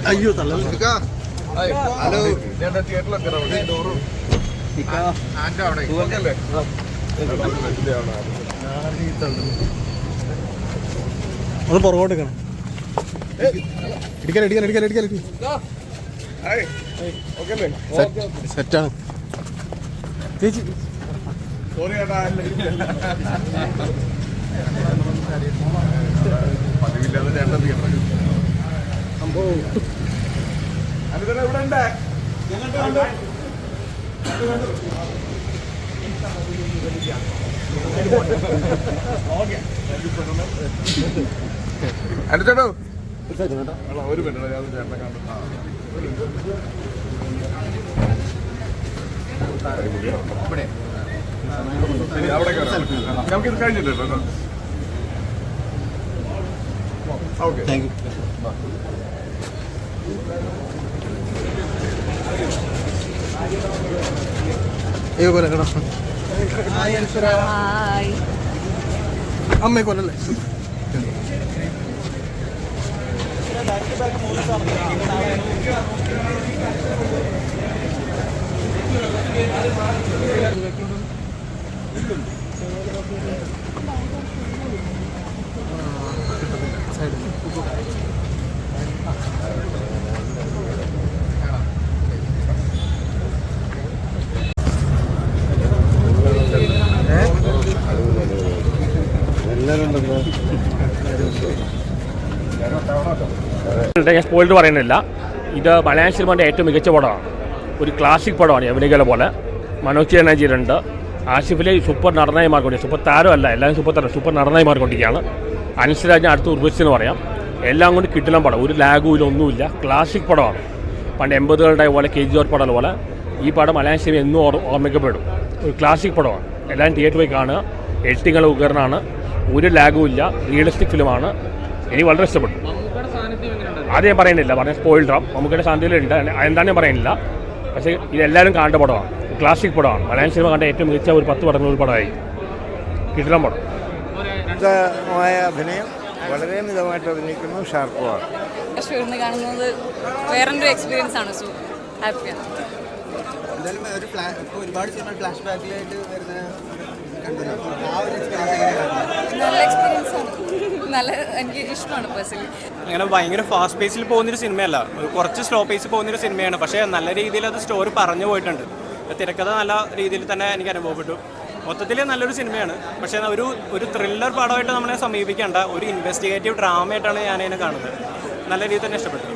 അയ്യോ തല ഹലോ അത് പുറകോട്ട് എടുക്കണം. സെറ്റാണ് ചേച്ചി. അനുചേട്ടോ ഒരു മിനിറ്റ് ചേട്ടനെ കണ്ടു. അവിടെ നമുക്കിത് കഴിഞ്ഞില്ലല്ലോ. Okay thank you. അയ്യോ കൊല്ല കേട്ടോ. അമ്മയെ കൊല്ലല്ലേ. ഞാൻ സ്പോയിൽഡ് പറയുന്നില്ല. ഇത് മലയാള സിനിമയുടെ ഏറ്റവും മികച്ച പടമാണ്. ഒരു ക്ലാസിക് പടമാണ്. യവനികല പോലെ മനോജ് ചേനജിയിലുണ്ട്. ആസിഫിലെ സൂപ്പർ നടനായി മാറിക്കൊണ്ടിരിക്കുക. സൂപ്പർ താരമല്ല, എല്ലാവരും സൂപ്പർ നടനായി മാറിക്കൊണ്ടിരിക്കുകയാണ്. അനശ്വരാജിന് അടുത്ത ഉർവശിച്ചെന്ന് പറയാം. എല്ലാം കൊണ്ട് കിട്ടണം പടം. ഒരു ലാഗും ഇല്ല, ഒന്നുമില്ല. ക്ലാസിക് പടമാണ്. പണ്ട് 80കളുടെ പോലെ KGR പടം പോലെ ഈ പടം മലയാള സിനിമ എന്നും ഓർമ്മിക്കപ്പെടും. ഒരു ക്ലാസിക് പടമാണ്. എല്ലാവരും തിയേറ്ററിൽ പോയി കാണുക. എഡിറ്റിങ്ങൾ ഉയർന്നാണ്. ഒരു ലാഗും ഇല്ല. റിയലിസ്റ്റിക് ഫിലിമാണ്. എനിക്ക് വളരെ ഇഷ്ടപ്പെട്ടു. അത് ഞാൻ പറയുന്നില്ല, പറഞ്ഞ സ്പോയിൽഡാം. നമുക്കിടെ സാന്ത്വനയിലുണ്ട്, എന്താണെന്ന് ഞാൻ പറയുന്നില്ല. പക്ഷേ ഇതെല്ലാവരും കാണേണ്ട പടമാണ്. ക്ലാസിക് പടമാണ്. മലയാളം സിനിമ കണ്ട ഏറ്റവും മികച്ച ഒരു 10 പടങ്ങൾ ഒരു പടമായി. കിടിലം പടം. അഭിനയം വളരെ മിതമായിട്ട് അഭിനയിക്കുന്നു. ഷാർപ്പുമാണ്. കാണുന്നത് വേറൊരു എക്സ്പീരിയൻസ് ആണ്. സോ ഹാപ്പിയാണ്. എന്തായാലും ഒരുപാട് സിനിമ ഫ്ലാഷ് ബാക്കിലായിട്ട് വരുന്ന നല്ല എക്സ്പീരിയൻസ് ആണ്. നല്ല എനിക്ക് ഇഷ്ടമാണ് പേഴ്സണലി. അങ്ങനെ ഭയങ്കര ഫാസ്റ്റ് പേസിൽ പോകുന്നൊരു സിനിമയല്ല, കുറച്ച് സ്ലോ പേസിൽ പോകുന്നൊരു സിനിമയാണ്. പക്ഷേ നല്ല രീതിയിൽ അത് സ്റ്റോറി പറഞ്ഞു പോയിട്ടുണ്ട്. തിരക്കഥ നല്ല രീതിയിൽ തന്നെ എനിക്ക് അനുഭവപ്പെട്ടു. മൊത്തത്തിൽ നല്ലൊരു സിനിമയാണ്. പക്ഷേ ഒരു ത്രില്ലർ പടമായിട്ട് നമ്മളെ സമീപിക്കേണ്ട ഒരു ഇൻവെസ്റ്റിഗേറ്റീവ് ഡ്രാമയായിട്ടാണ് ഞാനതിനെ കാണുന്നത്. നല്ല രീതിയിൽ തന്നെ ഇഷ്ടപ്പെട്ടു.